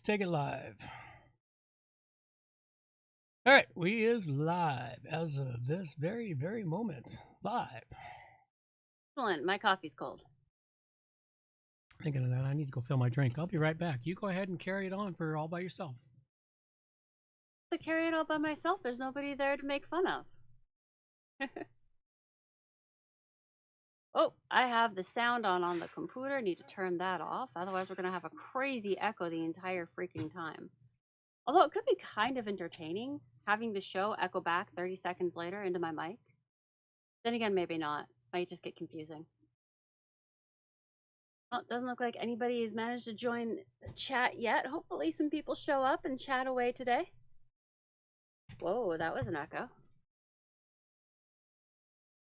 take it live. All right, we is live as of this very, very moment. Live. Excellent. My coffee's cold. Thinking of that, I need to go fill my drink. I'll be right back. You go ahead and carry it on for all by yourself. To carry it all by myself, there's nobody there to make fun of. Oh, I have the sound on the computer. Need to turn that off. Otherwise, we're going to have a crazy echo the entire freaking time. Although it could be kind of entertaining having the show echo back 30 seconds later into my mic. Then again, maybe not. Might just get confusing. Well, it doesn't look like anybody has managed to join the chat yet. Hopefully some people show up and chat away today. Whoa, that was an echo.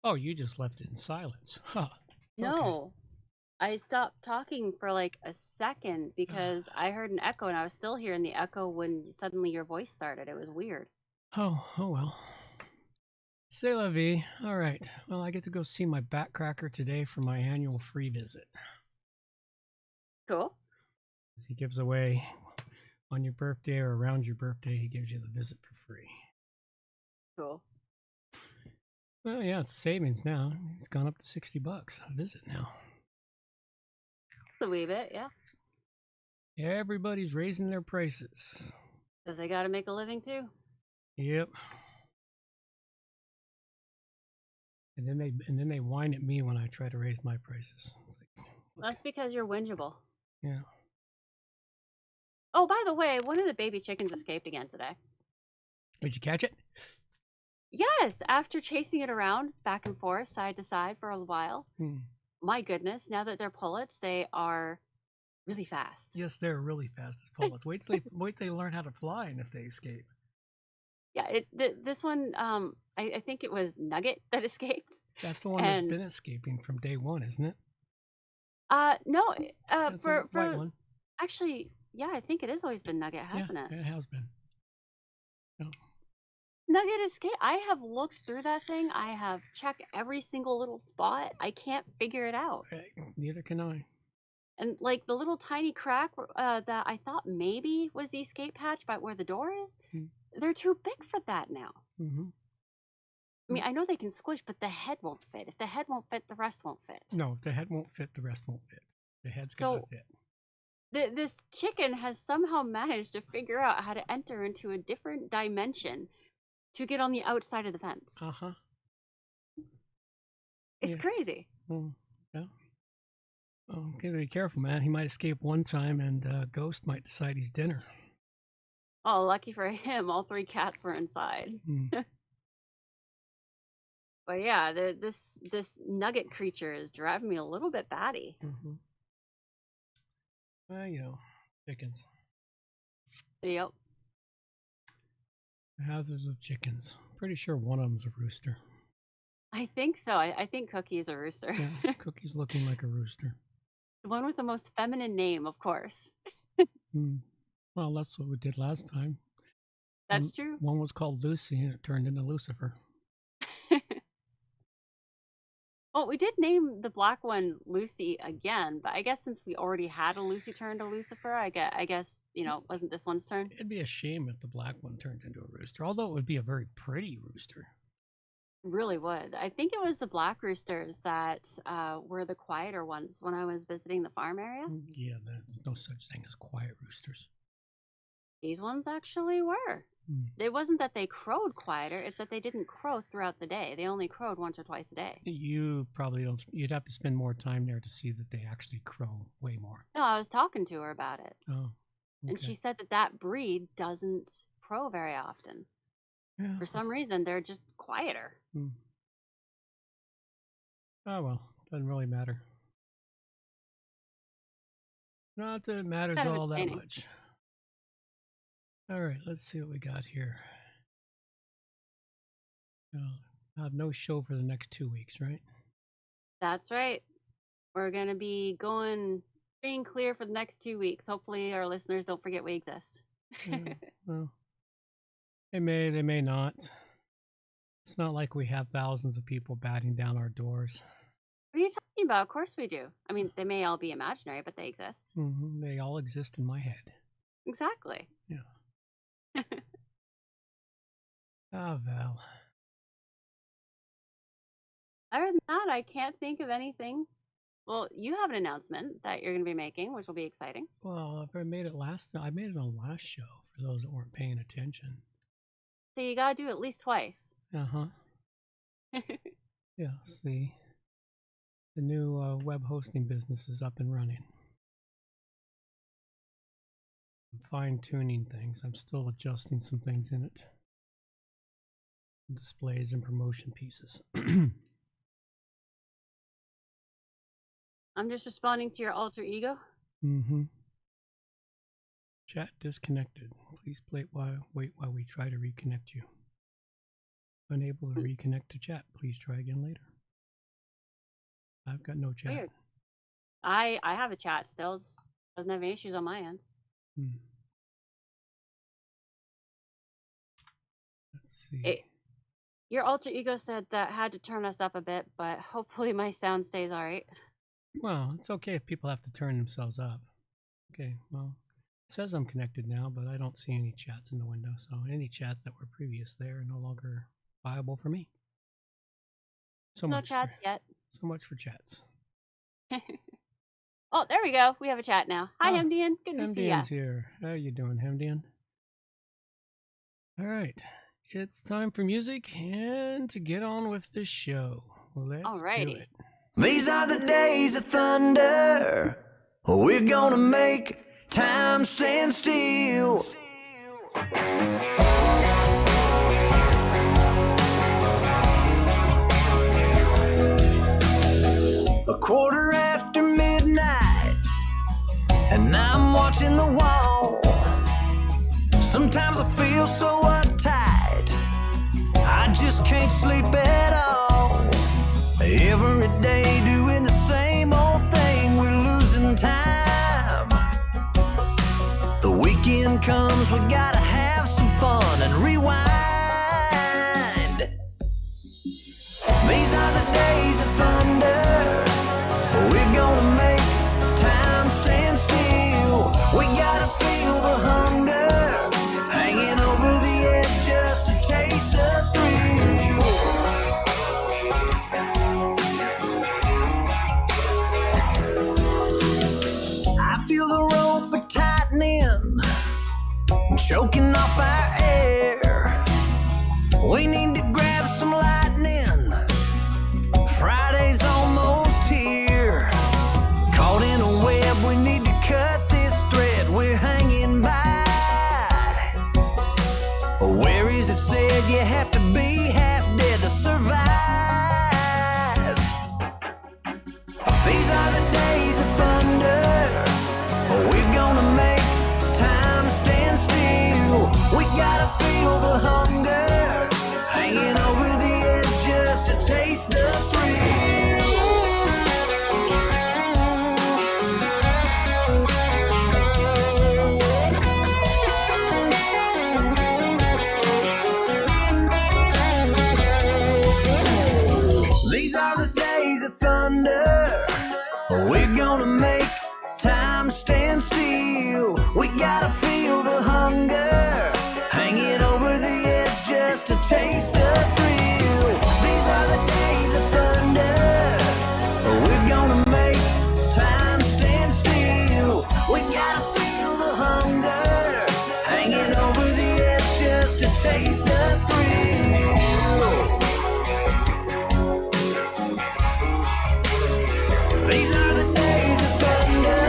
Oh, you just left it in silence. Huh. No. Okay. I stopped talking for like a second because I heard an echo and I was still hearing the echo when suddenly your voice started. It was weird. Oh well. C'est la vie. All right. Well, I get to go see my backcracker today for my annual free visit. Cool. He gives away on your birthday or around your birthday, he gives you the visit for free. Cool. Well, yeah, it's savings now. It's gone up to $60 a visit now. A wee bit, yeah. Everybody's raising their prices. Because they got to make a living too. Yep. And then they whine at me when I try to raise my prices. It's like, That's because you're wingeable. yeah. Oh, by the way, one of the baby chickens escaped again today. Did you catch it? Yes, after chasing it around back and forth, side to side for a while. My goodness, now that they're pullets, they are really fast. Yes, they're really fast as pullets. wait till they learn how to fly, and if they escape. Yeah, this one, I think it was Nugget that escaped. That's the one that's been escaping from day one, isn't it? No, for white one. Actually, yeah, I think it has always been Nugget, hasn't it? It has been. Oh. Nugget escape. I have looked through that thing. I have checked every single little spot. I can't figure it out. Neither can I. And like the little tiny crack that I thought maybe was the escape hatch by where the door is, they're too big for that now. I mean, I know they can squish, but the head won't fit. If the head won't fit, the rest won't fit. No, if the head won't fit, the rest won't fit. The head's got to fit. This chicken has somehow managed to figure out how to enter into a different dimension to get on the outside of the fence. It's crazy. Yeah. Oh, gotta be careful, man. He might escape one time, and Ghost might decide he's dinner. Oh, lucky for him, all 3 cats were inside. But yeah, this Nugget creature is driving me a little bit batty. Well, you know, chickens. Yep. The hazards of chickens. Pretty sure one of them's a rooster. I think so. I think Cookie is a rooster. Yeah, Cookie's looking like a rooster. The one with the most feminine name, of course. Well, that's what we did last time. That's true. One was called Lucy, and it turned into Lucifer. Well, we did name the black one Lucy again, but I guess since we already had a Lucy turn to Lucifer, I guess, you know, wasn't this one's turn? It'd be a shame if the black one turned into a rooster, although it would be a very pretty rooster. Really would. I think it was the black roosters that were the quieter ones when I was visiting the farm area. Yeah, there's no such thing as quiet roosters. These ones actually were. It wasn't that they crowed quieter, it's that they didn't crow throughout the day. They only crowed once or twice a day. You probably don't, you'd have to spend more time there to see that they actually crow way more. No, I was talking to her about it. Oh. Okay. And she said that breed doesn't crow very often. Yeah. For some reason, they're just quieter. Oh, well, doesn't really matter. Not that it matters all that much. All right, let's see what we got here. No show for the next 2 weeks, right? That's right. We're going to be going free and clear for the next 2 weeks. Hopefully our listeners don't forget we exist. Well, they may not. It's not like we have thousands of people batting down our doors. What are you talking about? Of course we do. I mean, they may all be imaginary, but they exist. They all exist in my head. Exactly. Yeah. Ah, Val. Other than that, I can't think of anything. Well, you have an announcement that you're going to be making, which will be exciting. Well, if I made it I made it on last show for those that weren't paying attention. So you got to do it at least twice. Uh-huh. Yeah, see. The new web hosting business is up and running. I'm fine-tuning things. I'm still adjusting some things in it. Displays and promotion pieces. I'm just responding to your alter ego. Mm-hmm. Chat disconnected. Please wait while we try to reconnect you. Unable to reconnect to chat. Please try again later. I've got no chat. Weird. I have a chat still. It doesn't have any issues on my end. Let's see. Your alter ego said that had to turn us up a bit, but hopefully my sound stays all right. Well, it's okay if people have to turn themselves up. Okay, well, it says I'm connected now, but I don't see any chats in the window, so any chats that were previous there are no longer viable for me. No chats yet. So much for chats. Oh, there we go. We have a chat now. Hi, Hemdian. Good to see you. Hemdian's here. How are you doing, Hemdian? All right. It's time for music and to get on with the show. Let's do it. These are the days of thunder. We're gonna make time stand still. A quarter after midnight, and I'm watching the wall. Sometimes I feel so uptight, I just can't sleep at all. Every day doing the same old thing, we're losing time. The weekend comes, we gotta have some fun and rewind. These are the days of thunder. We're gonna make time stand still. We gotta feel the hunger, hanging over the edge just to taste the thrill. I feel the rope tightening, choking off our air. We need to grab some lightning. Friday's almost here. Caught in a web, we need to cut this thread we're hanging by. Where is it said you have to be half dead to survive? These are the days of thunder. We're gonna make time stand still. We gotta feel the hunger, hanging over the edge just to taste the thrill. These are the days of thunder. We're gonna make time stand still. We gotta feel the hunger, hanging over the edge just to taste the thrill. These are the days of thunder. We're gonna make time stand still. We gotta feel the hunger, hanging over the edge just to taste the thrill. These are the days of thunder.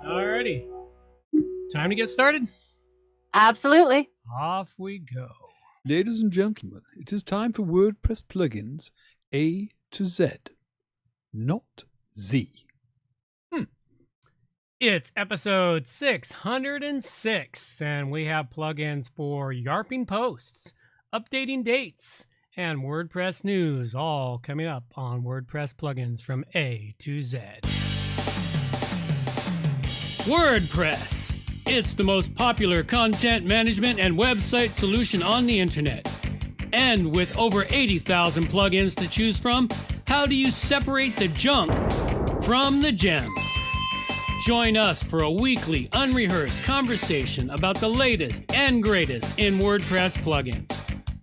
Alrighty. Time to get started? Absolutely. Off we go. Ladies and gentlemen, it is time for WordPress Plugins A to Z, not Z. It's episode 606, and we have plugins for yarping posts, updating dates, and WordPress news, all coming up on WordPress Plugins from A to Z. WordPress. It's the most popular content management and website solution on the internet. And with over 80,000 plugins to choose from, how do you separate the junk from the gems? Join us for a weekly, unrehearsed conversation about the latest and greatest in WordPress plugins.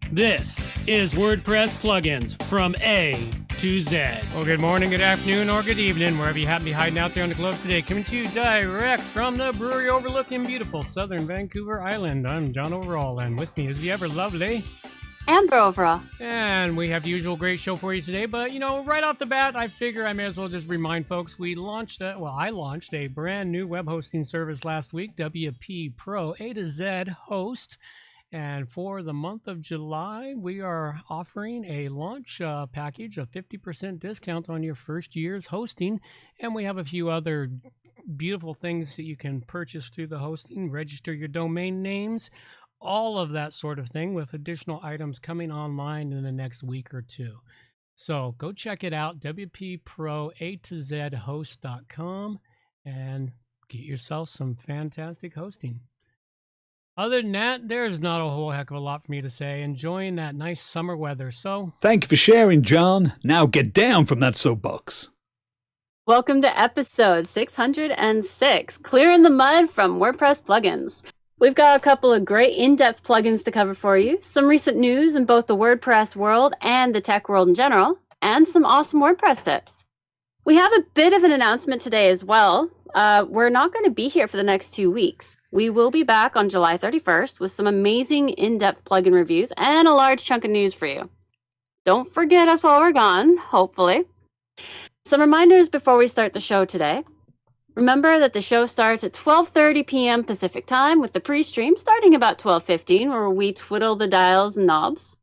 This is WordPress Plugins from A to Z. Well, good morning, good afternoon, or good evening, wherever you happen to be hiding out there on the globe today. Coming to you direct from the brewery overlooking beautiful southern Vancouver Island. I'm John Overall, and with me is the ever lovely Amber overall. And we have the usual great show for you today, but right off the bat, I figure I may as well just remind folks I launched a brand new web hosting service last week, WP Pro A to Z Host. And for the month of July, we are offering a launch package of 50% discount on your first year's hosting. And we have a few other beautiful things that you can purchase through the hosting, register your domain names, all of that sort of thing, with additional items coming online in the next week or two. So go check it out, wpproatozhost.com, and get yourself some fantastic hosting. Other than that, there's not a whole heck of a lot for me to say. Enjoying that nice summer weather. So Thank you for sharing, John. Now get down from that soapbox. Welcome to episode 606, Clearing the Mud from WordPress Plugins. We've got a couple of great in-depth plugins to cover for you, some recent news in both the WordPress world and the tech world in general, and some awesome WordPress tips. We have a bit of an announcement today as well. We're not going to be here for the next 2 weeks. We will be back on July 31st with some amazing in-depth plugin reviews and a large chunk of news for you. Don't forget us while we're gone, hopefully. Some reminders before we start the show today. Remember that the show starts at 12:30 p.m. Pacific time, with the pre-stream starting about 12:15, where we twiddle the dials and knobs.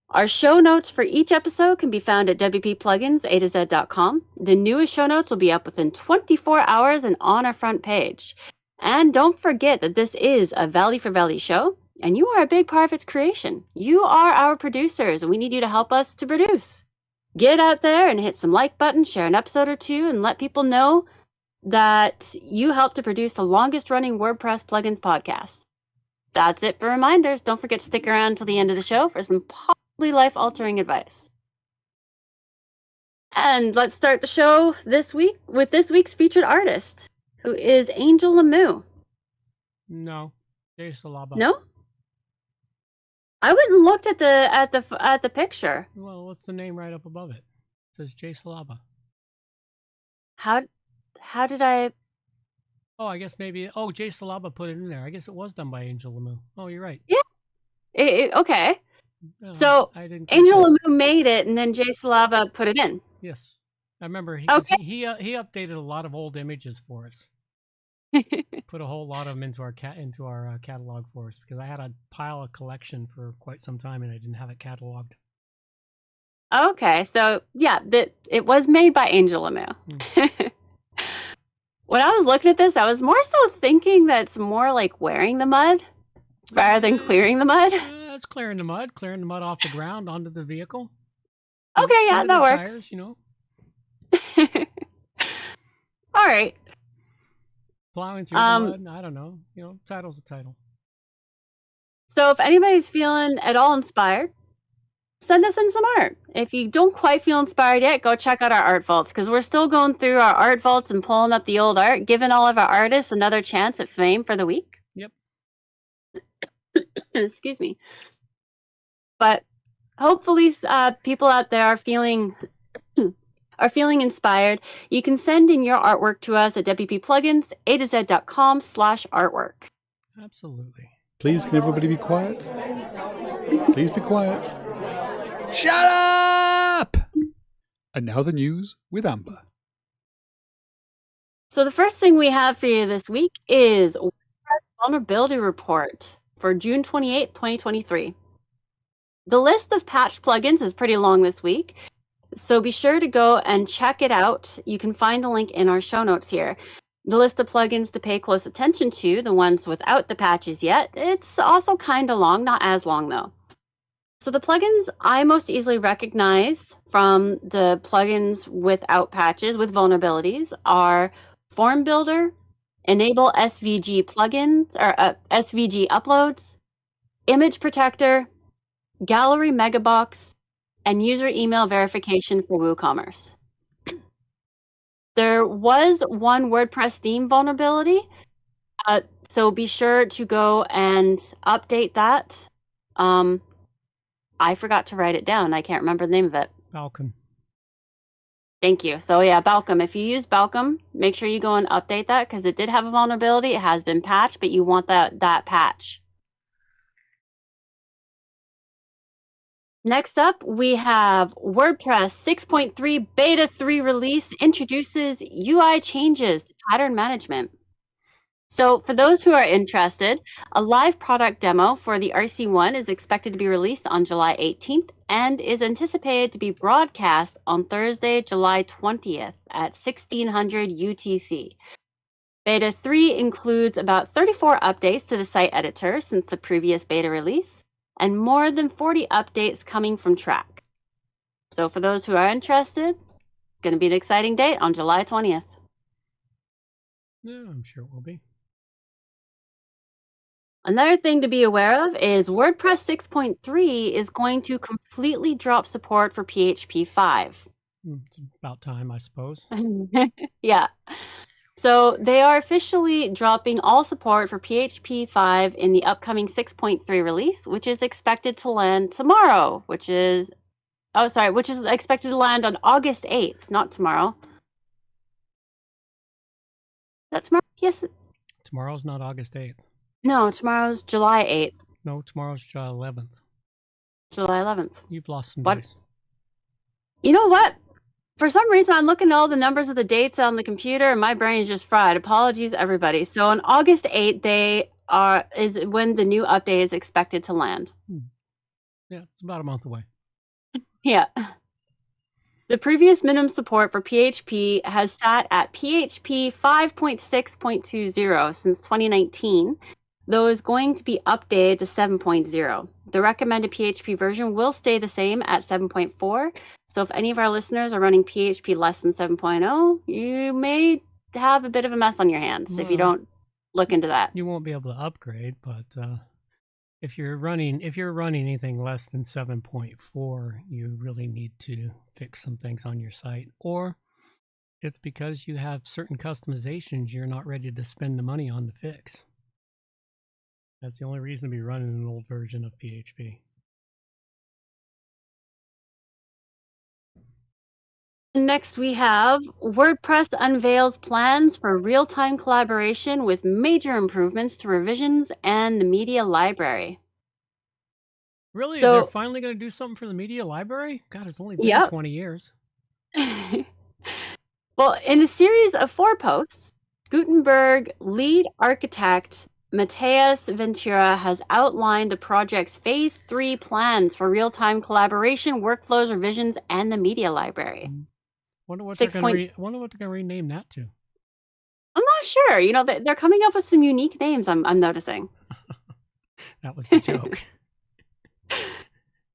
Our show notes for each episode can be found at wppluginsa2z.com. The newest show notes will be up within 24 hours and on our front page. And don't forget that this is a Valley for Valley show, and you are a big part of its creation. You are our producers, and we need you to help us to produce. Get out there and hit some like button, share an episode or two, and let people know that you helped to produce the longest running WordPress Plugins podcast. That's it for reminders. Don't forget to stick around till the end of the show for some possibly life-altering advice. And let's start the show this week with this week's featured artist, who is Angel Lamu. no, Jay Salaba. No? I went and looked at the picture. Well, what's the name right up above it? It says Jay Salaba. How did I... Oh, I guess maybe. Oh, Jay Salaba put it in there. I guess it was done by Angel Lamu. Oh, you're right. Yeah. Okay. No, So I didn't catch Angel that. Lamu made it, and then Jay Salava put it in. Yes, I remember. Okay. He updated a lot of old images for us. Put a whole lot of them into our catalog for us, because I had a pile of collection for quite some time and I didn't have it cataloged. Okay, so yeah, it was made by Angel Lamu. When I was looking at this, I was more so thinking that it's more like wearing the mud rather than clearing the mud. It's clearing the mud off the ground onto the vehicle. Okay, yeah, Into that the works. Tires, All right. plowing through the mud. I don't know. Title's a title. So if anybody's feeling at all inspired, send us in some art. If you don't quite feel inspired yet, go check out our art vaults, because we're still going through our art vaults and pulling up the old art, giving all of our artists another chance at fame for the week. Yep. Excuse me. But hopefully people out there are feeling inspired. You can send in your artwork to us at wppluginsa2z.com/artwork. Absolutely. Please, can everybody be quiet? Please be quiet. Shut up! And now the news with Amber. So the first thing we have for you this week is WordPress Vulnerability Report for June 28th, 2023. The list of patched plugins is pretty long this week, so be sure to go and check it out. You can find the link in our show notes here. The list of plugins to pay close attention to, the ones without the patches yet, it's also kind of long, not as long though. So the plugins I most easily recognize from the plugins without patches, with vulnerabilities, are Form Builder, Enable SVG plugins, or SVG uploads, Image Protector, gallery megabox, and user email verification for WooCommerce. There was one WordPress theme vulnerability, so be sure to go and update that. I forgot to write it down. I can't remember the name of it. Balcom. Thank you. So yeah, Balcom. If you use Balcom, make sure you go and update that because it did have a vulnerability. It has been patched, but you want that patch. Next up, we have WordPress 6.3 Beta 3 release introduces UI changes to pattern management. So for those who are interested, a live product demo for the RC1 is expected to be released on July 18th and is anticipated to be broadcast on Thursday, July 20th at 1600 UTC. Beta 3 includes about 34 updates to the site editor since the previous beta release, and more than 40 updates coming from Track. So for those who are interested, it's going to be an exciting date on July 20th. Yeah, I'm sure it will be. Another thing to be aware of is WordPress 6.3 is going to completely drop support for PHP 5. It's about time, I suppose. Yeah. So they are officially dropping all support for PHP 5 in the upcoming 6.3 release, which is expected to land tomorrow, which is expected to land on August 8th, not tomorrow. Is that tomorrow? Yes. Tomorrow's not August 8th. No, tomorrow's July 8th. No, tomorrow's July 11th. July 11th. You've lost some What? days. You know what? For some reason, I'm looking at all the numbers of the dates on the computer, and my brain is just fried. Apologies, everybody. So on August 8th, is when the new update is expected to land. Yeah, it's about a month away. Yeah. The previous minimum support for PHP has sat at PHP 5.6.20 since 2019, though is going to be updated to 7.0. The recommended PHP version will stay the same at 7.4. So if any of our listeners are running PHP less than 7.0, you may have a bit of a mess on your hands if you don't look into that. You won't be able to upgrade, but if you're running anything less than 7.4, you really need to fix some things on your site, or it's because you have certain customizations you're not ready to spend the money on to fix. That's the only reason to be running an old version of PHP. Next, we have WordPress unveils plans for real-time collaboration with major improvements to revisions and the media library. Really? So- They're finally going to do something for the media library? God, it's only been Yep. 20 years. Well, in a series of 4 posts, Gutenberg lead architect Mateus Ventura has outlined the project's Phase 3 plans for real-time collaboration, workflows, revisions, and the media library. Wonder what 6 they're point- going to rename that to. I'm not sure. You know, they're coming up with some unique names, I'm noticing. That was the joke.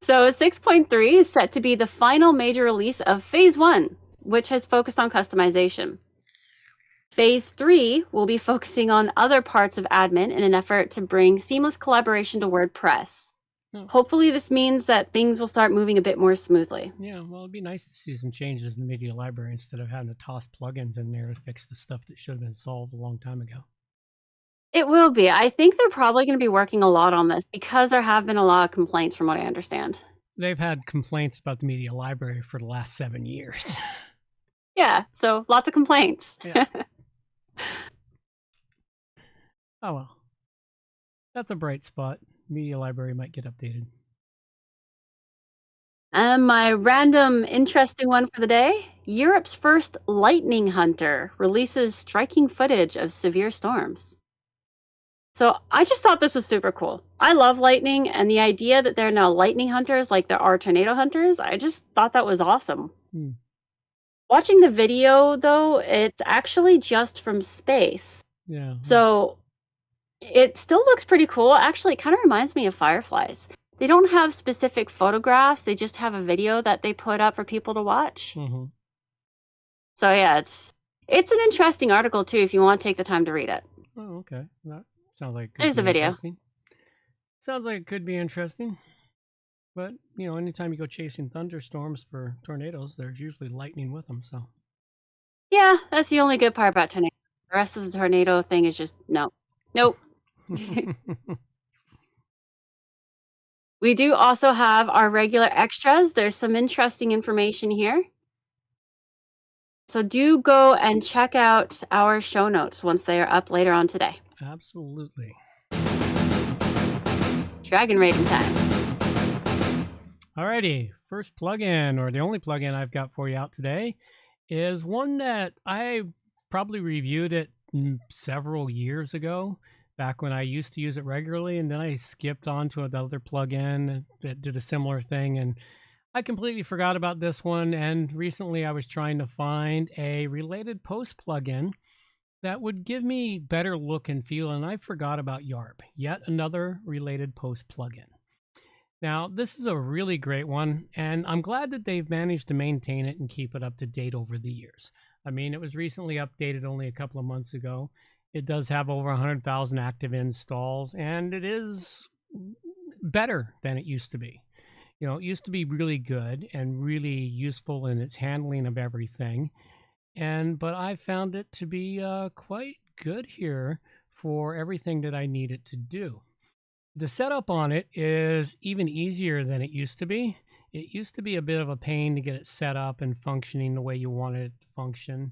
So 6.3 is set to be the final major release of Phase 1, which has focused on customization. Phase 3 will be focusing on other parts of admin in an effort to bring seamless collaboration to WordPress. Oh. Hopefully this means that things will start moving a bit more smoothly. Yeah, well, it'd be nice to see some changes in the media library instead of having to toss plugins in there to fix the stuff that should have been solved a long time ago. It will be. I think they're probably going to be working a lot on this because there have been a lot of complaints from what I understand. They've had complaints about the media library for the last 7 years. Yeah, so lots of complaints. Yeah. Oh well. That's a bright spot. Media library might get updated. And my random interesting one for the day, Europe's first lightning hunter releases striking footage of severe storms. So I just thought this was super cool. I love lightning, and the idea that there are now lightning hunters like there are tornado hunters, I just thought that was awesome. Watching the video, though, it's actually just from space. Yeah. So it still looks pretty cool. Actually, it kind of reminds me of fireflies. They don't have specific photographs. They just have a video that they put up for people to watch. Mm-hmm. So yeah, it's an interesting article too if you want to take the time to read it. Oh, okay. That sounds like it could There's be a video. interesting. Sounds like it could be interesting. But, anytime you go chasing thunderstorms for tornadoes, there's usually lightning with them. So, Yeah, that's the only good part about tornado. The rest of the tornado thing is just no. Nope. We do also have our regular extras. There's some interesting information here. So do go and check out our show notes once they are up later on today. Absolutely. Dragon rating time. Alrighty, first plugin, or the only plugin I've got for you out today, is one that I probably reviewed it several years ago, back when I used to use it regularly, and then I skipped on to another plugin that did a similar thing, and I completely forgot about this one. And recently I was trying to find a related post plugin that would give me better look and feel, and I forgot about YARP, yet another related post plugin. Now, this is a really great one, and I'm glad that they've managed to maintain it and keep it up to date over the years. I mean, it was recently updated only a couple of months ago. It does have over 100,000 active installs, and it is better than it used to be. It used to be really good and really useful in its handling of everything, but I found it to be quite good here for everything that I need it to do. The setup on it is even easier than it used to be. It used to be a bit of a pain to get it set up and functioning the way you wanted it to function.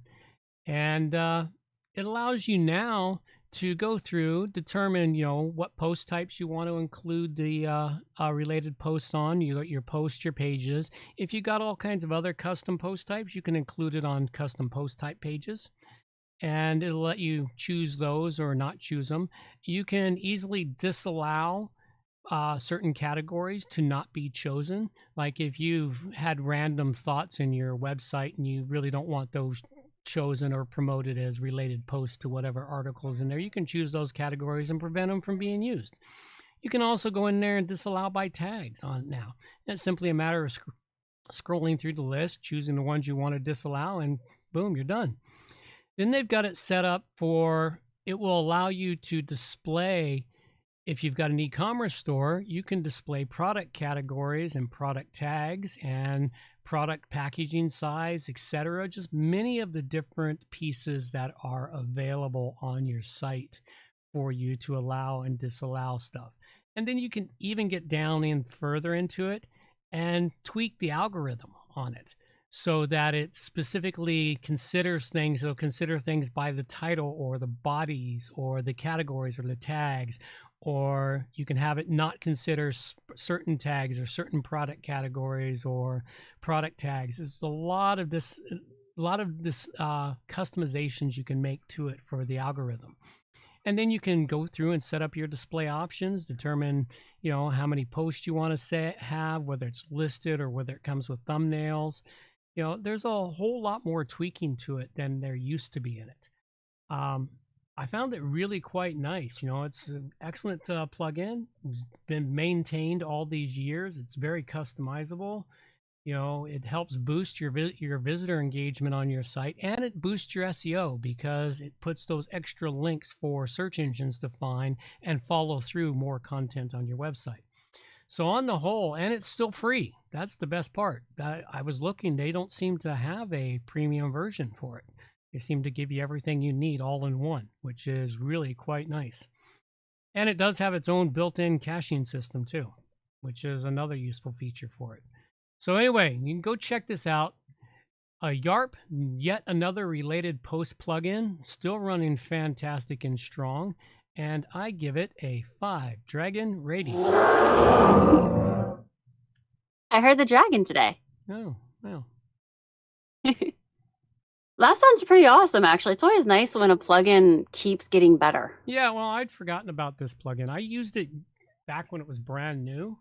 And it allows you now to go through, determine, what post types you want to include the related posts on. You got your posts, your pages. If you got all kinds of other custom post types, you can include it on custom post type pages, and it'll let you choose those or not choose them. You can easily disallow certain categories to not be chosen. Like if you've had random thoughts in your website and you really don't want those chosen or promoted as related posts to whatever articles in there, you can choose those categories and prevent them from being used. You can also go in there and disallow by tags on it now. It's simply a matter of scrolling through the list, choosing the ones you want to disallow, and boom, you're done. Then they've got it set up for, it will allow you to display, if you've got an e-commerce store, you can display product categories and product tags and product packaging size, etc. Just many of the different pieces that are available on your site for you to allow and disallow stuff. And then you can even get down in further into it and tweak the algorithm on it, so that it specifically considers things. It'll consider things by the title or the bodies or the categories or the tags, or you can have it not consider certain tags or certain product categories or product tags. There's a lot of this customizations you can make to it for the algorithm. And then you can go through and set up your display options, determine, how many posts you want to have, whether it's listed or whether it comes with thumbnails. There's a whole lot more tweaking to it than there used to be in it. I found it really quite nice. It's an excellent plugin. It's been maintained all these years. It's very customizable. It helps boost your visitor engagement on your site, and it boosts your SEO because it puts those extra links for search engines to find and follow through more content on your website. So on the whole, and it's still free. That's the best part. I was looking, they don't seem to have a premium version for it. They seem to give you everything you need all in one, which is really quite nice. And it does have its own built-in caching system too, which is another useful feature for it. So anyway, you can go check this out. YARP, yet another related post plugin, still running fantastic and strong. And I give it a 5 dragon rating. I heard the dragon today. Oh, well. That sounds pretty awesome, actually. It's always nice when a plugin keeps getting better. Yeah, well, I'd forgotten about this plugin. I used it back when it was brand new.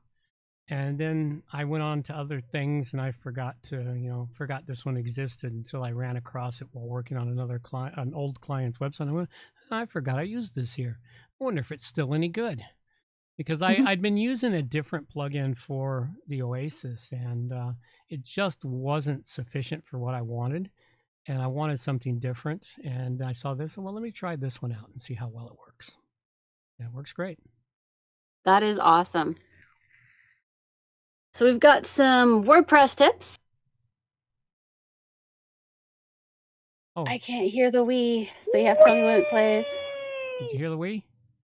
And then I went on to other things, and I forgot this one existed until I ran across it while working on an old client's website. I went, I forgot I used this here. I wonder if it's still any good, because I'd been using a different plugin for the Oasis, and it just wasn't sufficient for what I wanted, and I wanted something different. And I saw this, and well, let me try this one out and see how well it works. Yeah, it works great. That is awesome. So we've got some WordPress tips. Oh, I can't hear the Wii, so you have to tell me when it plays. did you hear the Wii?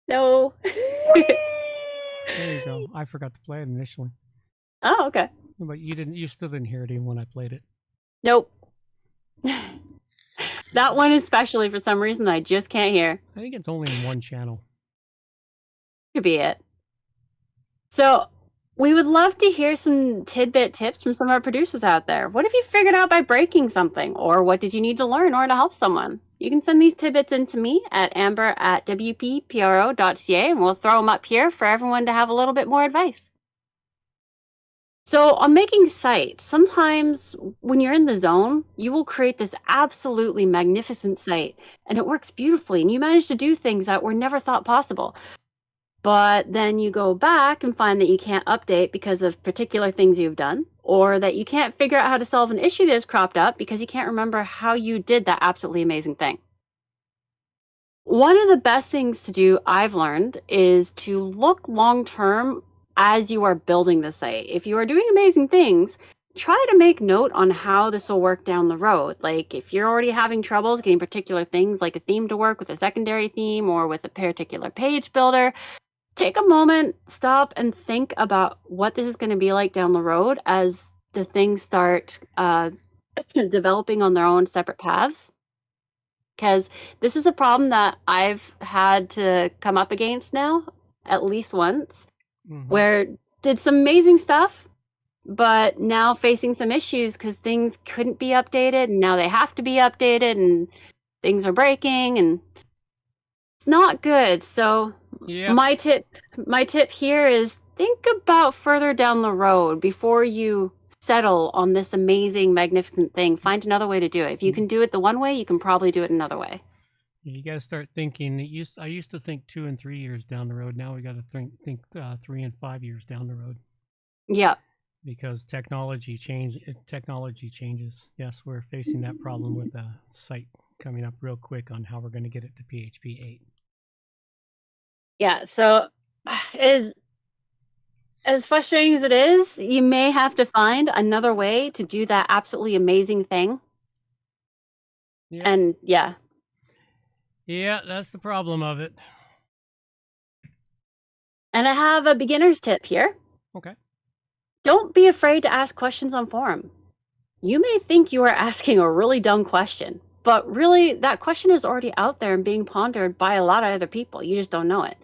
No. There you go. I forgot to play it initially, Oh, okay. but you didn't. You still didn't hear it even when I played it. Nope. That one especially, for some reason, I just can't hear. I think it's only in one channel. Could be it. So we would love to hear some tidbit tips from some of our producers out there. What have you figured out by breaking something? Or what did you need to learn in order to help someone? You can send these tidbits in to me at amber@wppro.ca, and we'll throw them up here for everyone to have a little bit more advice. So on making sites, sometimes when you're in the zone, you will create this absolutely magnificent site, and it works beautifully, and you manage to do things that were never thought possible. But then you go back and find that you can't update because of particular things you've done, or that you can't figure out how to solve an issue that has cropped up because you can't remember how you did that absolutely amazing thing. One of the best things to do, I've learned, is to look long-term as you are building the site. If you are doing amazing things, try to make note on how this will work down the road. Like if you're already having troubles getting particular things like a theme to work with a secondary theme or with a particular page builder, take a moment, stop, and think about what this is going to be like down the road as the things start developing on their own separate paths. Because this is a problem that I've had to come up against now at least once, where did some amazing stuff, but now facing some issues because things couldn't be updated, and now they have to be updated, and things are breaking, and it's not good. So my tip here is think about further down the road before you settle on this amazing, magnificent thing. Find another way to do it. If you can do it the one way, you can probably do it another way. You got to start thinking. I used to think 2 and 3 years down the road. Now we got to think 3 and 5 years down the road. Yeah. Because technology changes. Yes, we're facing that problem with a site coming up real quick on how we're going to get it to PHP 8. Yeah. So as frustrating as it is, you may have to find another way to do that absolutely amazing thing. Yeah. And yeah. Yeah, that's the problem of it. And I have a beginner's tip here. Okay. Don't be afraid to ask questions on forum. You may think you are asking a really dumb question, but really that question is already out there and being pondered by a lot of other people. You just don't know it.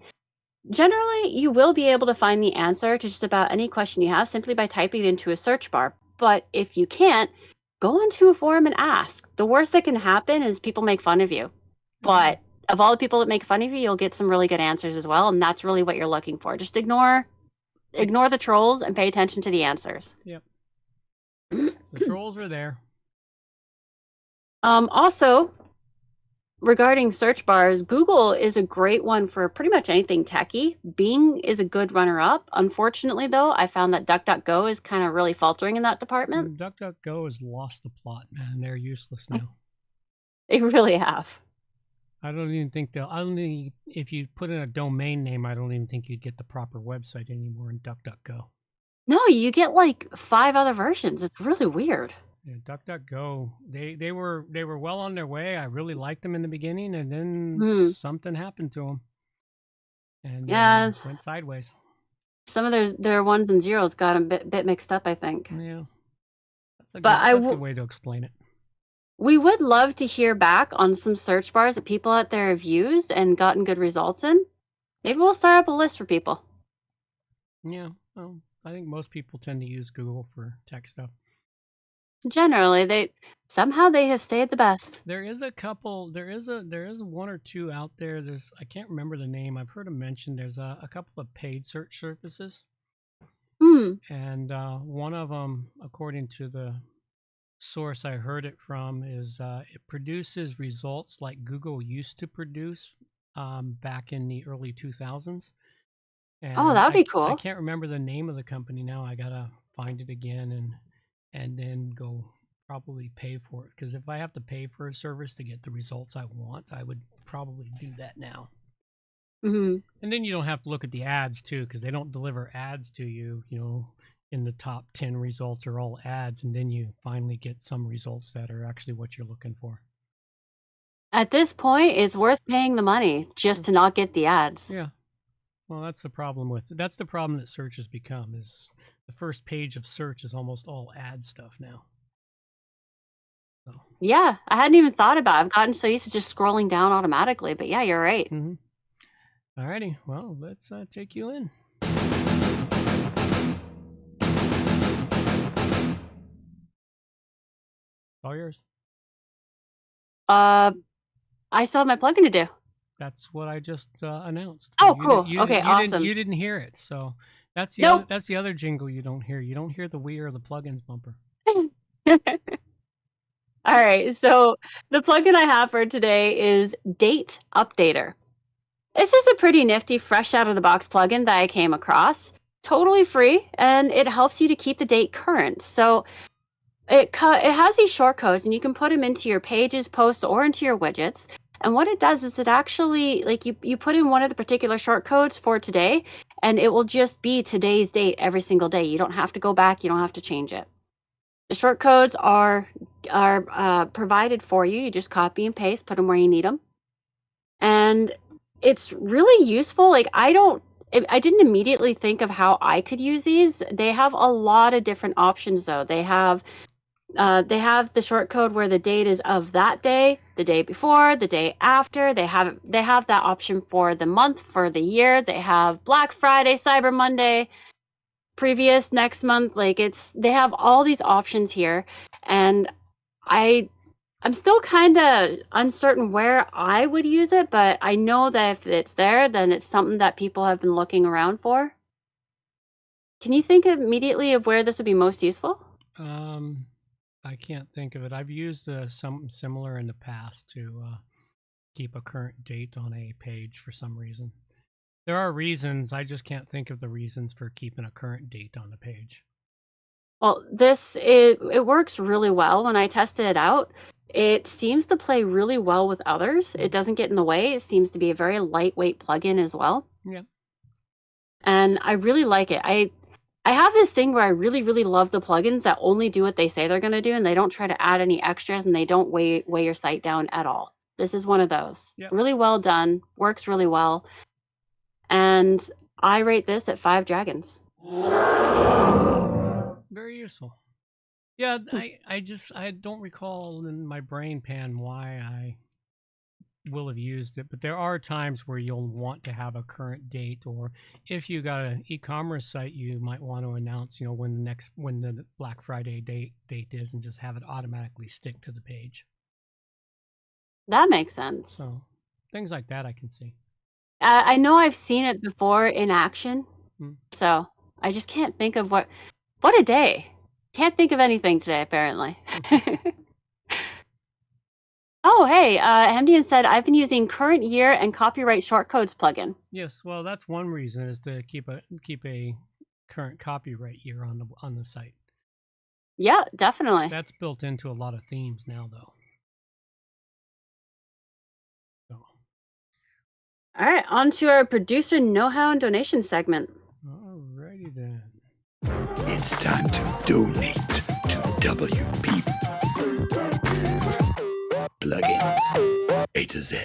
Generally, you will be able to find the answer to just about any question you have simply by typing it into a search bar. But if you can't, go onto a forum and ask. The worst that can happen is people make fun of you. But of all the people that make fun of you, you'll get some really good answers as well, and that's really what you're looking for. Just ignore the trolls and pay attention to the answers. Yep. The trolls are there. Also, regarding search bars, Google is a great one for pretty much anything techie. Bing is a good runner-up. Unfortunately, though, I found that DuckDuckGo is kind of really faltering in that department. DuckDuckGo has lost the plot, man. They're useless now. They really have. I don't even think if you put in a domain name, I don't even think you'd get the proper website anymore in DuckDuckGo. No, you get like 5 other versions. It's really weird. Yeah, DuckDuckGo, they were well on their way. I really liked them in the beginning, and then something happened to them, and went sideways. Some of their ones and zeros got a bit mixed up, I think. Yeah, that's a good way to explain it. We would love to hear back on some search bars that people out there have used and gotten good results in. Maybe we'll start up a list for people. Yeah, well, I think most people tend to use Google for tech stuff. Generally, they have stayed the best. There is a couple. There is one or two out there. I can't remember the name. I've heard them mentioned. There's a couple of paid search services, and one of them, according to the source I heard it from, is it produces results like Google used to produce back in the early 2000s. And that would be cool. I can't remember the name of the company now. I gotta find it again and then go probably pay for it, because if I have to pay for a service to get the results I want, I would probably do that now. And then you don't have to look at the ads too, because they don't deliver ads to you. You know, in the top 10 results are all ads, and then you finally get some results that are actually what you're looking for. At this point, it's worth paying the money just to not get the ads. Yeah. Well, that's the problem that search has become, is the first page of search is almost all ad stuff now. So. Yeah, I hadn't even thought about it. I've gotten so used to just scrolling down automatically, but yeah, you're right. Mm-hmm. Alrighty, well, let's take you in. All yours. I still have my plugin to do. That's what I just announced. Oh, cool. Okay, awesome. You didn't hear it, so that's the Nope. that's the other jingle you don't hear. You don't hear the "we" or the plugins bumper. All right, so the plugin I have for today is Date Updater. This is a pretty nifty, fresh out of the box plugin that I came across. Totally free, and it helps you to keep the date current. So it has these shortcodes, and you can put them into your pages, posts, or into your widgets. And what it does is it actually, like, you put in one of the particular shortcodes for today, and it will just be today's date every single day. You don't have to go back. You don't have to change it. The shortcodes are provided for you. You just copy and paste, put them where you need them. And it's really useful. Like, I didn't immediately think of how I could use these. They have a lot of different options, though. They have the shortcode where the date is of that day, the day before, the day after. They have that option for the month, for the year. They have Black Friday, Cyber Monday, previous, next month. Like, they have all these options here, and I'm still kind of uncertain where I would use it, but I know that if it's there, then it's something that people have been looking around for. Can you think immediately of where this would be most useful? I can't think of it. I've used something similar in the past to keep a current date on a page for some reason. There are reasons. I just can't think of the reasons for keeping a current date on the page. Well, it works really well. When I tested it out, it seems to play really well with others. It doesn't get in the way. It seems to be a very lightweight plugin as well. Yeah. And I really like it. I have this thing where I really, really love the plugins that only do what they say they're going to do, and they don't try to add any extras, and they don't weigh your site down at all. This is one of those. Yep. Really well done. Works really well. And I rate this at 5 dragons. Very useful. Yeah, I don't recall in my brain pan why I will have used it, but there are times where you'll want to have a current date, or if you got an e-commerce site, you might want to announce, when the Black Friday date is, and just have it automatically stick to the page. That makes sense. So things like that I can see. I know I've seen it before in action, so I just can't think of what a day. Can't think of anything today, apparently. Oh, hey, Hemdian said, I've been using current year and copyright shortcodes plugin. Yes, well, that's one reason, is to keep a current copyright year on the site. Yeah, definitely. That's built into a lot of themes now, though. All right, on to our producer know-how and donation segment. Alrighty then. It's time to donate to WP Plugins A to Z.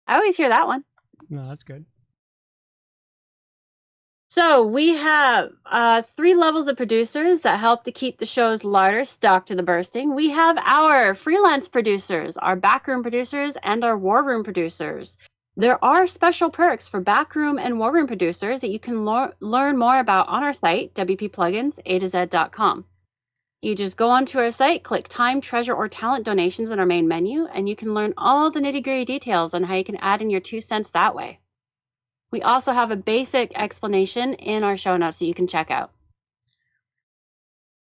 I always hear that one. No, that's good. So we have 3 levels of producers that help to keep the show's larder stocked to the bursting. We have our freelance producers, our backroom producers, and our war room producers. There are special perks for backroom and war room producers that you can learn more about on our site, wppluginsa2z.com. You just go onto our site, click Time, Treasure, or Talent donations in our main menu, and you can learn all the nitty-gritty details on how you can add in your 2 cents that way. We also have a basic explanation in our show notes that you can check out.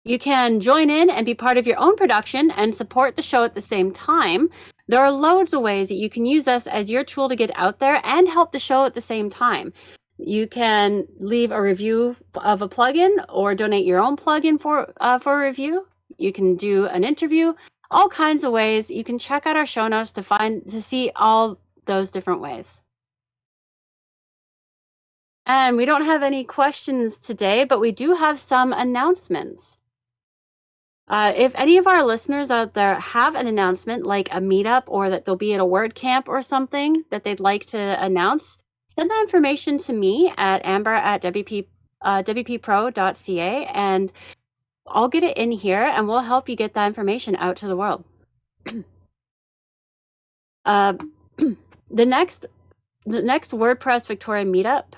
You can join in and be part of your own production and support the show at the same time. There are loads of ways that you can use us as your tool to get out there and help the show at the same time. You can leave a review of a plugin or donate your own plugin for a review. You can do an interview, all kinds of ways. You can check out our show notes to see all those different ways. And we don't have any questions today, but we do have some announcements. If any of our listeners out there have an announcement, like a meetup or that they'll be at a WordCamp or something that they'd like to announce, send that information to me at amber@wppro.ca, and I'll get it in here and we'll help you get that information out to the world. The next WordPress Victoria meetup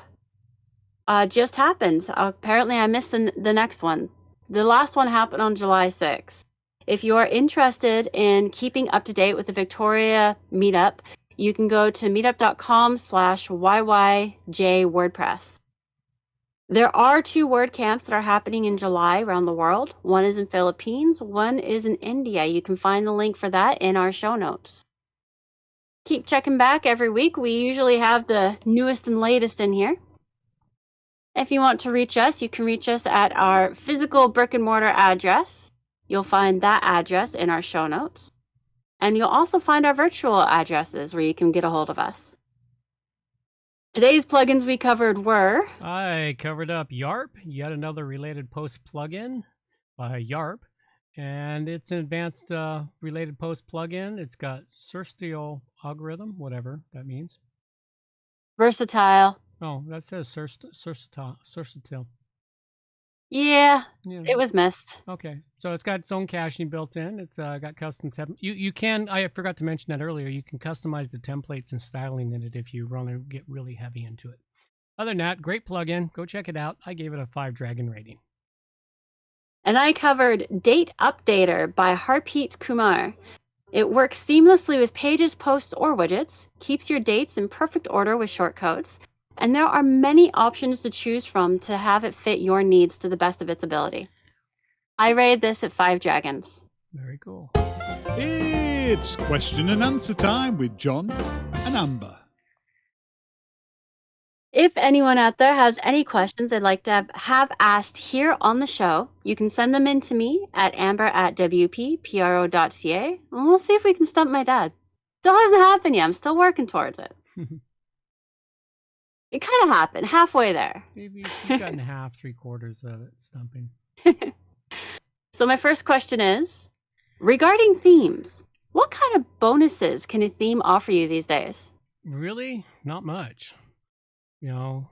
just happened. Apparently I missed the next one. The last one happened on July 6th. If you are interested in keeping up to date with the Victoria meetup, you can go to meetup.com/YYJWordPress. There are 2 WordCamps that are happening in July around the world. One is in Philippines, one is in India. You can find the link for that in our show notes. Keep checking back every week. We usually have the newest and latest in here. If you want to reach us, you can reach us at our physical brick and mortar address. You'll find that address in our show notes. And you'll also find our virtual addresses where you can get a hold of us. Today's plugins we covered were... I covered up YARP, yet another related post plugin by YARP. And it's an advanced related post plugin. It's got Surstial algorithm, whatever that means. Versatile. Oh, that says Surstial. Yeah, it was missed. Okay, so it's got its own caching built in. It's got custom you can, I forgot to mention that earlier, you can customize the templates and styling in it if you want to get really heavy into it. Other than that, great plugin. Go check it out. I gave it a 5 dragon rating. And I covered Date Updater by Harpreet Kumar. It works seamlessly with pages, posts, or widgets, keeps your dates in perfect order with shortcodes, and there are many options to choose from to have it fit your needs to the best of its ability. I rated this at 5 dragons. Very cool. It's question and answer time with John and Amber. If anyone out there has any questions they'd like to have asked here on the show, you can send them in to me at amber@wppro.ca, and we'll see if we can stump my dad. Still hasn't happened yet. I'm still working towards it. It kind of happened, halfway there. Maybe you've gotten half, 3/4 of it stumping. So my first question is, regarding themes, what kind of bonuses can a theme offer you these days? Really? Not much. You know,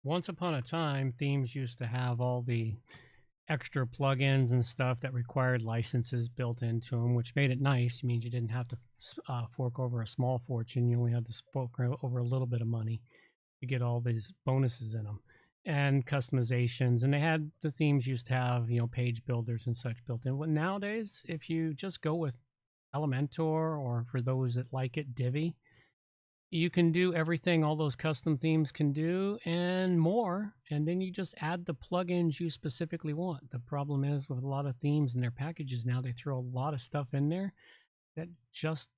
once upon a time, themes used to have all the extra plugins and stuff that required licenses built into them, which made it nice. It means you didn't have to fork over a small fortune. You only had to fork over a little bit of money to get all these bonuses in them and customizations. And they had the themes used to have, you know, page builders and such built in. But nowadays, if you just go with Elementor, or for those that like it, Divi, you can do everything all those custom themes can do and more, and then you just add the plugins you specifically want. The problem is with a lot of themes and their packages now, they throw a lot of stuff in there that just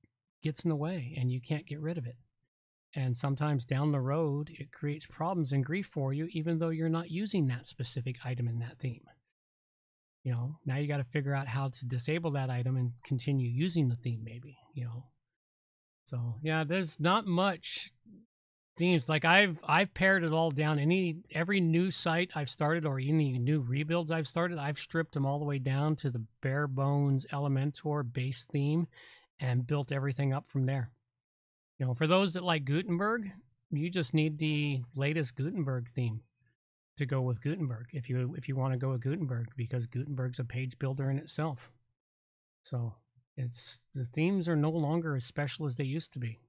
gets in the way and you can't get rid of it. And sometimes down the road, it creates problems and grief for you, even though you're not using that specific item in that theme. You know, now you got to figure out how to disable that item and continue using the theme, maybe, you know. So yeah, there's not much themes. Like I've pared it all down. Every new site I've started, or any new rebuilds I've started, I've stripped them all the way down to the bare bones Elementor base theme and built everything up from there. You know, for those that like Gutenberg, you just need the latest Gutenberg theme to go with Gutenberg if you want to go with Gutenberg, because Gutenberg's a page builder in itself. So the themes are no longer as special as they used to be.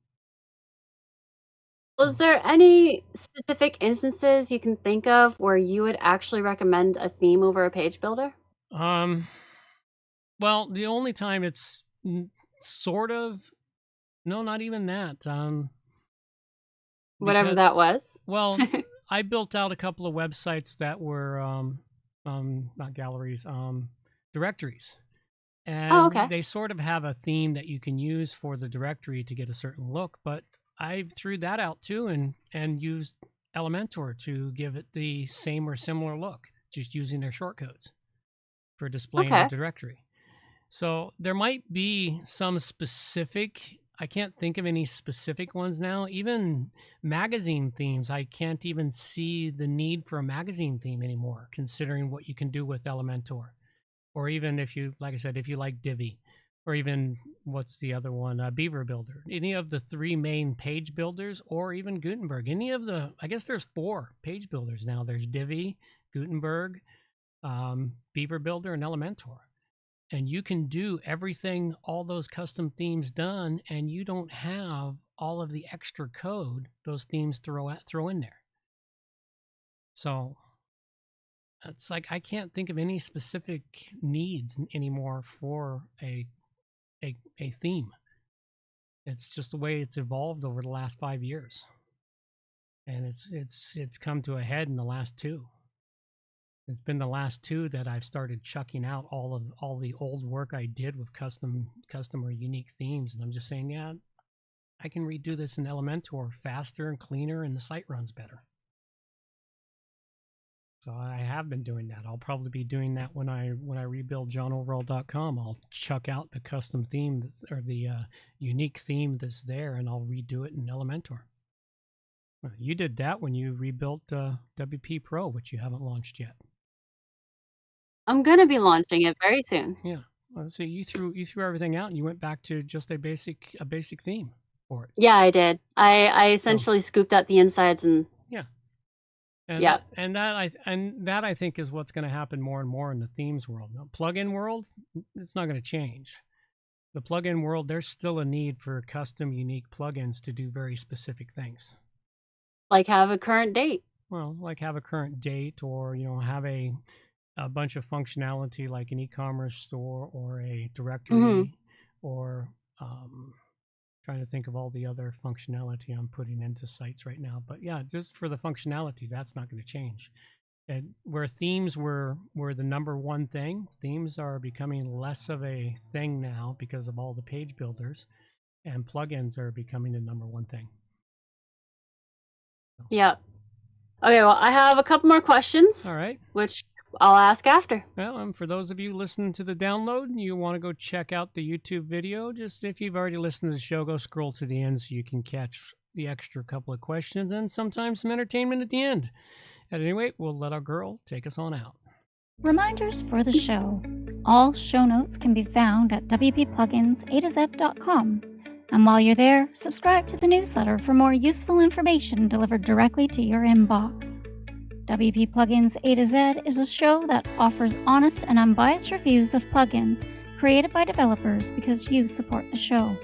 Was there any specific instances you can think of where you would actually recommend a theme over a page builder? Well, the only time it's sort of, no, not even that. Whatever that was. Well, I built out a couple of websites that were not galleries, directories. And they sort of have a theme that you can use for the directory to get a certain look, but I threw that out too and used Elementor to give it the same or similar look, just using their shortcodes for displaying the directory. So there might be some specific I can't think of any specific ones now. Even magazine themes, I can't even see the need for a magazine theme anymore, considering what you can do with Elementor. Or even if you, like I said, if you like Divi, or even what's the other one, Beaver Builder, any of the 3 main page builders, or even Gutenberg, any of the, I guess there's 4 page builders now. There's Divi, Gutenberg, Beaver Builder, and Elementor. And you can do everything, all those custom themes done, and you don't have all of the extra code those themes throw in there. So it's like I can't think of any specific needs anymore for a theme. It's just the way it's evolved over the last 5 years, and it's come to a head in the last 2. It's been the last 2 that I've started chucking out all the old work I did with custom or unique themes, and I'm just saying, yeah, I can redo this in Elementor faster and cleaner, and the site runs better. So I have been doing that. I'll probably be doing that when I rebuild johnoverall.com. I'll chuck out the custom theme or the unique theme that's there, and I'll redo it in Elementor. You did that when you rebuilt WP Pro, which you haven't launched yet. I'm gonna be launching it very soon. Yeah. So you threw everything out and you went back to just a basic theme for it. Yeah, I did. I essentially scooped out the insides and yeah. And yeah. That I think is what's going to happen more and more in the themes world. Now, plugin world, it's not going to change. The plugin world, there's still a need for custom, unique plugins to do very specific things. Like have a current date. Well, like have a current date, or have a bunch of functionality like an e-commerce store or a directory, or trying to think of all the other functionality I'm putting into sites right now. But yeah, just for the functionality, that's not going to change. And where themes were the number one thing, themes are becoming less of a thing now because of all the page builders, and plugins are becoming the number one thing. So. Yeah. Okay, well, I have a couple more questions. All right. Which I'll ask after. Well, and for those of you listening to the download, you want to go check out the YouTube video. Just if you've already listened to the show, go scroll to the end so you can catch the extra couple of questions and sometimes some entertainment at the end. At any rate, we'll let our girl take us on out. Reminders for the show. All show notes can be found at wppluginsa2z.com. And while you're there, subscribe to the newsletter for more useful information delivered directly to your inbox. WP Plugins A to Z is a show that offers honest and unbiased reviews of plugins created by developers because you support the show.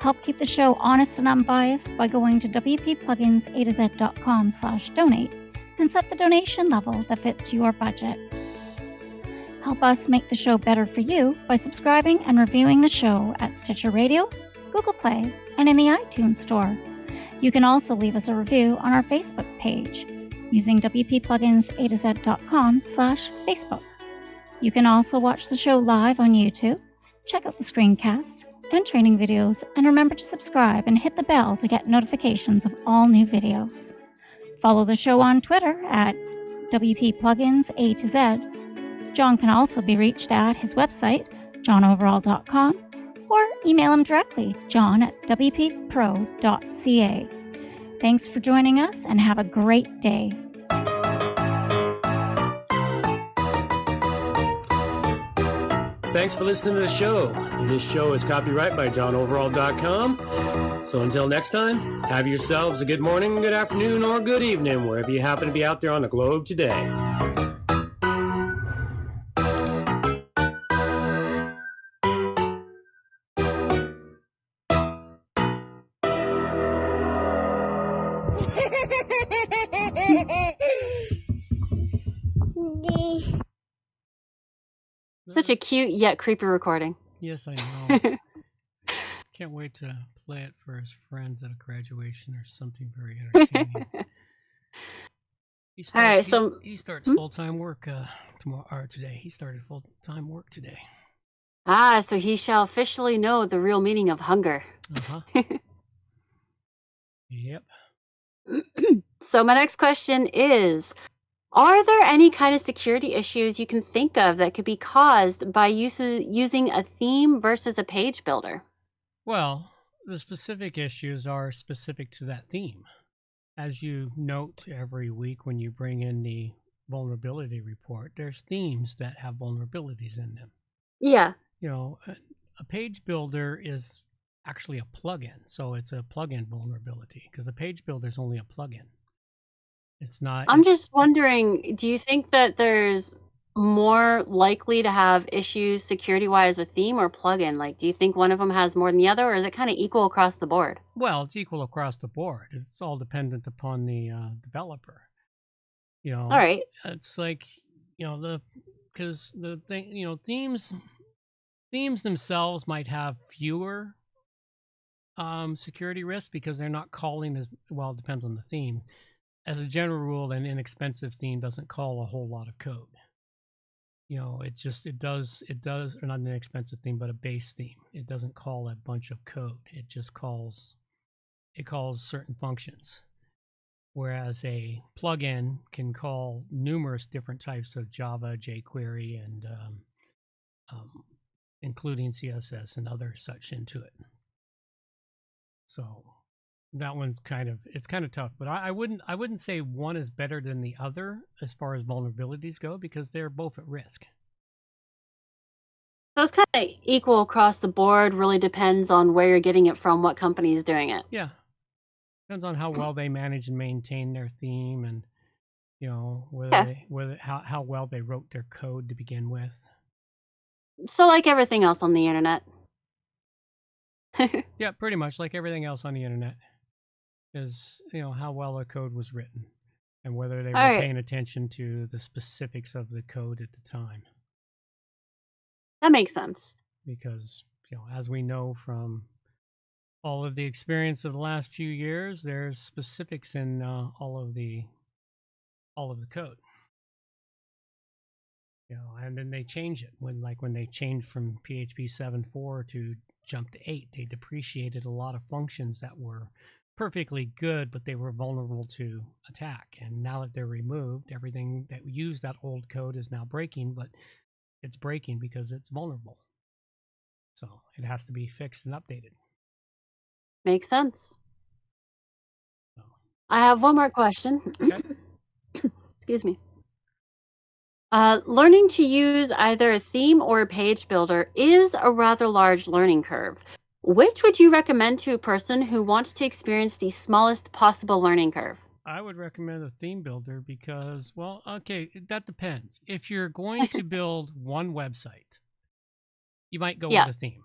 Help keep the show honest and unbiased by going to wppluginsa2z.com/donate and set the donation level that fits your budget. Help us make the show better for you by subscribing and reviewing the show at Stitcher Radio, Google Play, and in the iTunes Store. You can also leave us a review on our Facebook page using wppluginsa2z.com/Facebook. You can also watch the show live on YouTube, check out the screencasts and training videos, and remember to subscribe and hit the bell to get notifications of all new videos. Follow the show on Twitter at WPPluginsA2Z. John can also be reached at his website, johnoverall.com, or email him directly, john@wppro.ca. Thanks for joining us and have a great day. Thanks for listening to the show. This show is copyright by johnoverall.com. So until next time, have yourselves a good morning, good afternoon, or good evening, wherever you happen to be out there on the globe today. Such a cute yet creepy recording. Yes, I know. Can't wait to play it for his friends at a graduation or something very entertaining. He starts full-time work tomorrow or today. He started full-time work today. So he shall officially know the real meaning of hunger. Yep. So my next question is, are there any kind of security issues you can think of that could be caused by using a theme versus a page builder? Well, The specific issues are specific to that theme. As you note every week when you bring in the vulnerability report, there's themes that have vulnerabilities in them. Yeah. A page builder is actually a plugin, so it's a plugin vulnerability because a page builder is only a plugin. It's not. I'm just wondering, do you think that there's more likely to have issues security-wise with theme or plugin? Like, do you think one of them has more than the other, or is it kind of equal across the board? Well, it's equal across the board. It's all dependent upon the developer. All right. It's like, because the thing, themes themselves might have fewer security risks because they're not calling as well. It depends on the theme. As a general rule, an inexpensive theme doesn't call a whole lot of code. It does, or not an inexpensive theme, but a base theme. It doesn't call a bunch of code. It just calls certain functions. Whereas a plugin can call numerous different types of Java, jQuery, and including CSS and other such into it. So that one's kind of tough, but I wouldn't say one is better than the other as far as vulnerabilities go because they're both at risk. So it's kind of equal across the board. Really depends on where you're getting it from, what company is doing it. Yeah, depends on how well they manage and maintain their theme, and how well they wrote their code to begin with. So like everything else on the internet. Yeah, pretty much like everything else on the internet. Is how well the code was written and whether they were paying attention to the specifics of the code at the time. That makes sense. Because as we know from all of the experience of the last few years, there's specifics in all of the code. And then they change it when they changed from PHP 7.4 to jump to 8, they depreciated a lot of functions that were perfectly good, but they were vulnerable to attack. And now that they're removed, everything that used that old code is now breaking, but it's breaking because it's vulnerable. So it has to be fixed and updated. Makes sense. So. I have one more question. Okay. Excuse me. Learning to use either a theme or a page builder is a rather large learning curve. Which would you recommend to a person who wants to experience the smallest possible learning curve? I would recommend a theme builder because, well, okay, that depends. If you're going to build one website, you might go with a theme.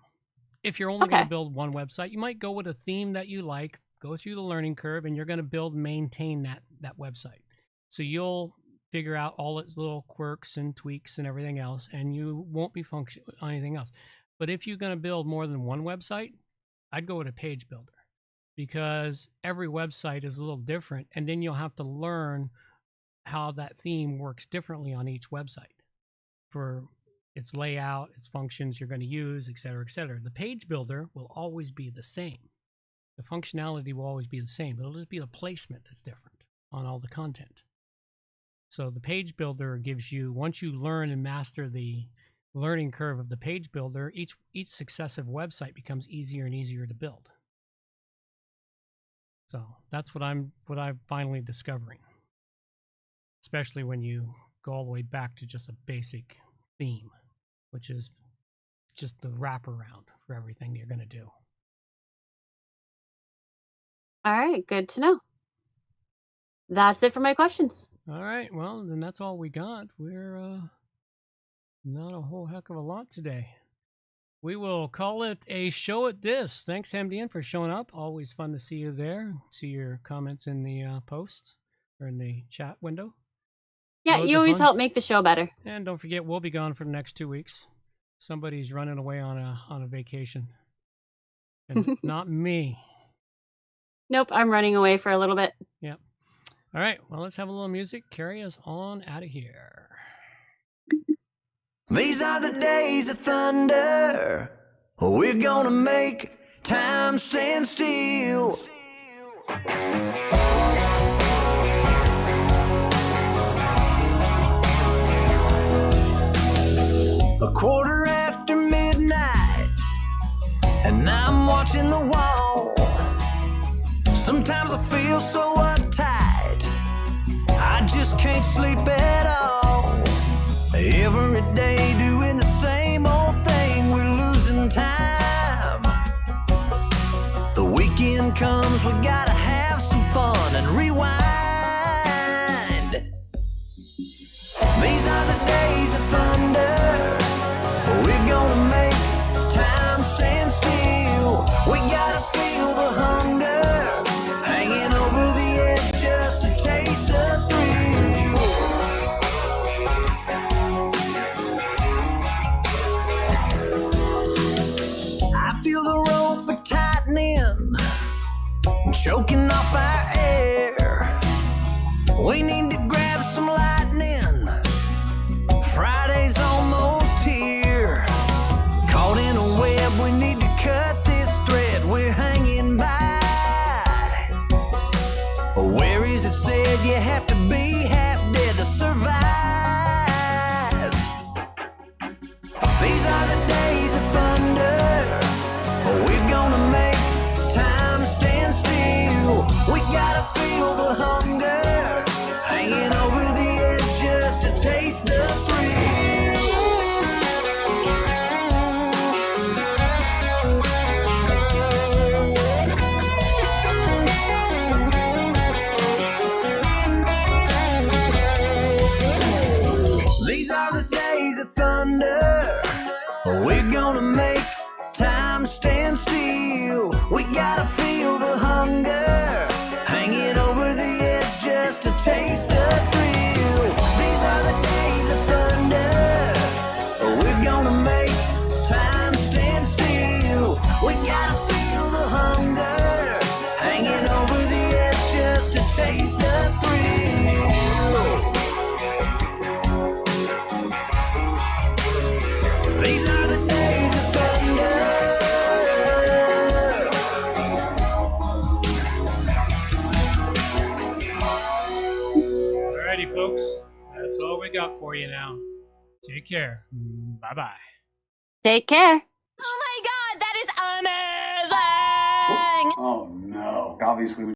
If you're only going to build one website, you might go with a theme that you like, go through the learning curve, and you're going to build and maintain that website. So you'll figure out all its little quirks and tweaks and everything else, and you won't be function on anything else. But if you're going to build more than one website, I'd go with a page builder because every website is a little different, and then you'll have to learn how that theme works differently on each website for its layout, its functions you're going to use, et cetera, et cetera. The page builder will always be the same. The functionality will always be the same. It'll just be the placement that's different on all the content. So the page builder gives you, once you learn and master the learning curve of the page builder, each successive website becomes easier and easier to build. So that's what I'm finally discovering, especially when you go all the way back to just a basic theme, which is just the wraparound for everything you're going to do. All right, good to know. That's it for my questions. All right, well, then that's all we got. We're not a whole heck of a lot today. We will call it a show at this. Thanks, MDN, for showing up. Always fun to see you there. See your comments in the posts or in the chat window. Yeah, you always help make the show better. And don't forget, we'll be gone for the next 2 weeks. Somebody's running away on a vacation, and it's not me. Nope, I'm running away for a little bit. Yep. All right, well, let's have a little music. Carry us on out of here. These are the days of thunder. We're gonna make time stand still. A quarter after midnight, and I'm watching the wall. sleep at all. Every day doing the same old thing, we're losing time. The weekend comes, we gotta have some fun and rewind. These are the days of thunder. We're gonna make time stand still. We gotta feel the hunger, hanging over the edge just to taste the thrill. I feel the rope a tightening, choking off our air. We need to grab some lightning. Friday's almost here. Caught in a web, we need to cut this thread we're hanging by. Where is it said you have to be half dead to survive? These are the days of thunder. We're gonna make time stand still. We gotta feel the hunger, hanging over the edge just to taste the thrill. These are the days of thunder. We're gonna make time stand still. We gotta feel the hunger, hanging over the edge just to taste the thrill. These are the days of thunder. We're gonna make time stand still. We gotta feel the hunger, hanging over the edge just to taste the thrill. These are the days of thunder. Alrighty, folks. That's all we got for you now. Take care. Bye bye. Take care. Oh my god, that is amazing! Oh no. Obviously, we